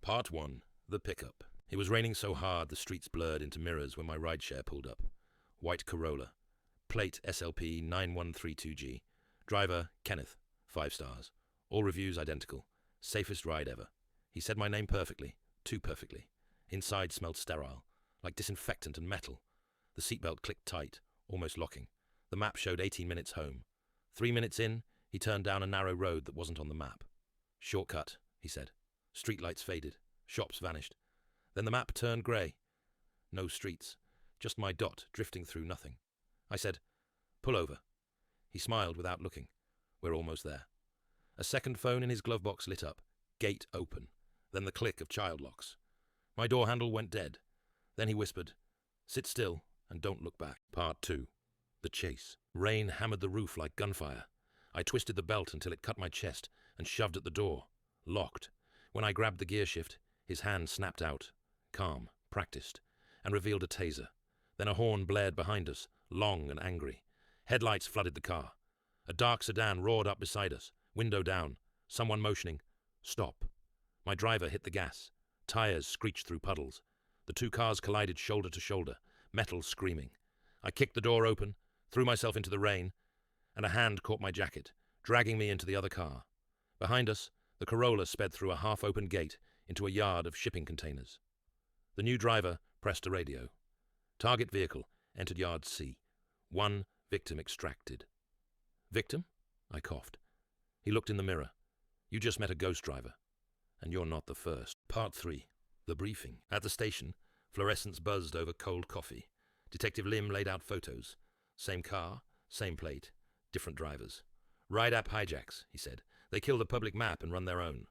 Part 1. The Pickup. It was raining so hard the streets blurred into mirrors when my rideshare pulled up. White Corolla. Plate SLP 9132G. Driver, Kenneth. 5 stars. All reviews identical. Safest ride ever. He said my name perfectly. Too perfectly. Inside smelled sterile. Like disinfectant and metal. The seatbelt clicked tight, almost locking. The map showed 18 minutes home. 3 minutes in, he turned down a narrow road that wasn't on the map. Shortcut, he said. Streetlights faded. Shops vanished. Then the map turned grey. No streets. Just my dot drifting through nothing. I said, "Pull over." He smiled without looking. We're almost there. A second phone in his glove box lit up. Gate open. Then the click of child locks. My door handle went dead. Then he whispered, "Sit still and don't look back." Part 2. The Chase. Rain hammered the roof like gunfire. I twisted the belt until it cut my chest and shoved at the door. Locked. When I grabbed the gear shift, his hand snapped out. Calm, practiced, and revealed a taser. Then a horn blared behind us, long and angry. Headlights flooded the car. A dark sedan roared up beside us, window down, someone motioning, "Stop." My driver hit the gas. Tires screeched through puddles. The two cars collided shoulder to shoulder, metal screaming. I kicked the door open, threw myself into the rain, and a hand caught my jacket, dragging me into the other car. Behind us, the Corolla sped through a half-open gate into a yard of shipping containers. The new driver pressed a radio. Target vehicle entered yard C. 1 victim extracted. Victim? I coughed. He looked in the mirror. You just met a ghost driver. And you're not the first. Part 3. The Briefing. At the station, fluorescents buzzed over cold coffee. Detective Lim laid out photos. Same car, same plate, different drivers. Ride app hijacks, he said. They kill the public map and run their own.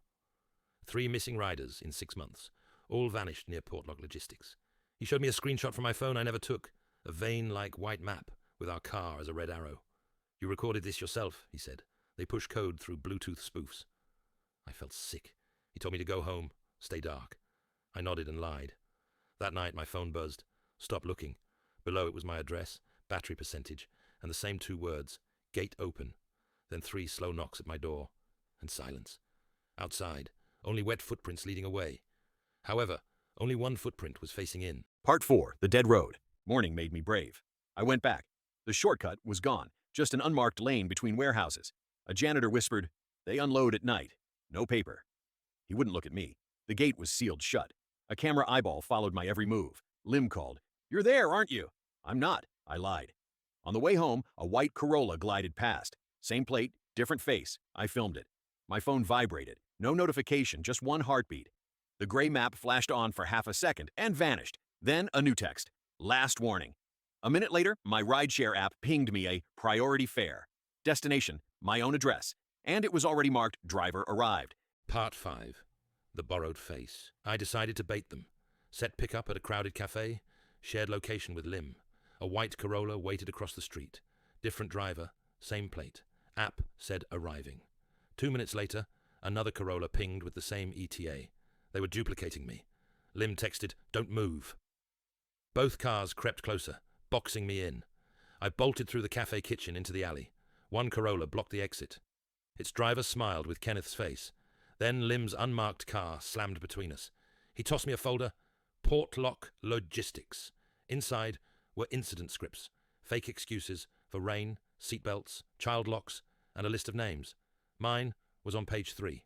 3 missing riders in 6 months. All vanished near Portlock Logistics. He showed me a screenshot from my phone I never took. A vein-like white map with our car as a red arrow. You recorded this yourself, he said. They push code through Bluetooth spoofs. I felt sick. He told me to go home, stay dark. I nodded and lied. That night my phone buzzed. Stop looking. Below it was my address, battery percentage, and the same 2 words, gate open. Then 3 slow knocks at my door. And silence. Outside, only wet footprints leading away. However, only 1 footprint was facing in. Part 4. The Dead Road. Morning made me brave. I went back. The shortcut was gone, just an unmarked lane between warehouses. A janitor whispered, "They unload at night. No paper." He wouldn't look at me. The gate was sealed shut. A camera eyeball followed my every move. Lim called, "You're there, aren't you?" "I'm not," I lied. On the way home, a white Corolla glided past. Same plate, different face. I filmed it. My phone vibrated. No notification, just 1 heartbeat. The gray map flashed on for half a second and vanished. Then a new text. Last warning. A minute later, my rideshare app pinged me a priority fare. Destination, my own address. And it was already marked driver arrived. Part 5. The Borrowed Face. I decided to bait them. Set pickup at a crowded cafe. Shared location with Lim. A white Corolla waited across the street. Different driver, same plate. App said arriving. 2 minutes later, another Corolla pinged with the same ETA. They were duplicating me. Lim texted, "Don't move." Both cars crept closer, boxing me in. I bolted through the cafe kitchen into the alley. 1 Corolla blocked the exit. Its driver smiled with Kenneth's face. Then Lim's unmarked car slammed between us. He tossed me a folder. Portlock Logistics. Inside were incident scripts, fake excuses for rain, seatbelts, child locks, and a list of names. Mine was on page 3.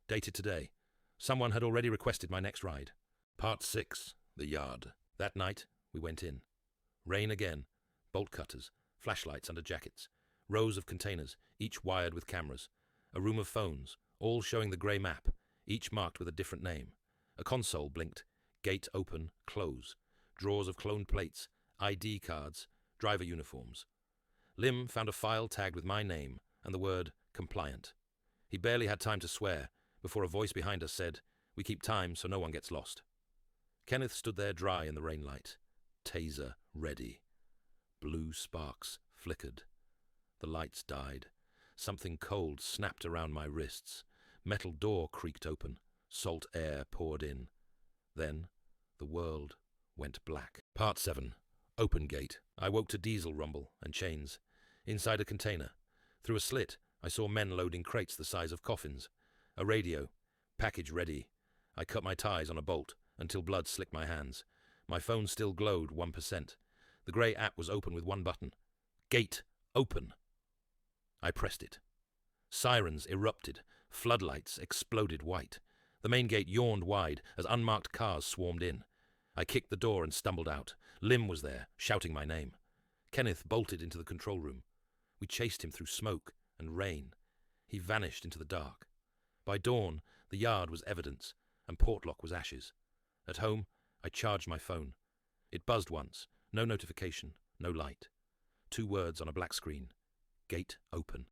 Dated today. Someone had already requested my next ride. Part 6. The Yard. That night, we went in. Rain again. Bolt cutters. Flashlights under jackets. Rows of containers, each wired with cameras. A room of phones, all showing the grey map, each marked with a different name. A console blinked. Gate open, close. Drawers of cloned plates, ID cards, driver uniforms. Lim found a file tagged with my name and the word compliant. He barely had time to swear before a voice behind us said, "We keep time so no one gets lost." Kenneth stood there dry in the rainlight. Taser ready. Blue sparks flickered. The lights died. Something cold snapped around my wrists. Metal door creaked open. Salt air poured in. Then the world went black. Part 7. Open gate. I woke to diesel rumble and chains. Inside a container. Through a slit, I saw men loading crates the size of coffins. A radio. Package ready. I cut my ties on a bolt until blood slicked my hands. My phone still glowed 1%. The grey app was open with one button. Gate open. I pressed it. Sirens erupted. Floodlights exploded white. The main gate yawned wide as unmarked cars swarmed in. I kicked the door and stumbled out. Lim was there, shouting my name. Kenneth bolted into the control room. We chased him through smoke and rain. He vanished into the dark. By dawn, the yard was evidence, and Portlock was ashes. At home, I charged my phone. It buzzed once. No notification, no light. 2 words on a black screen. Gate open.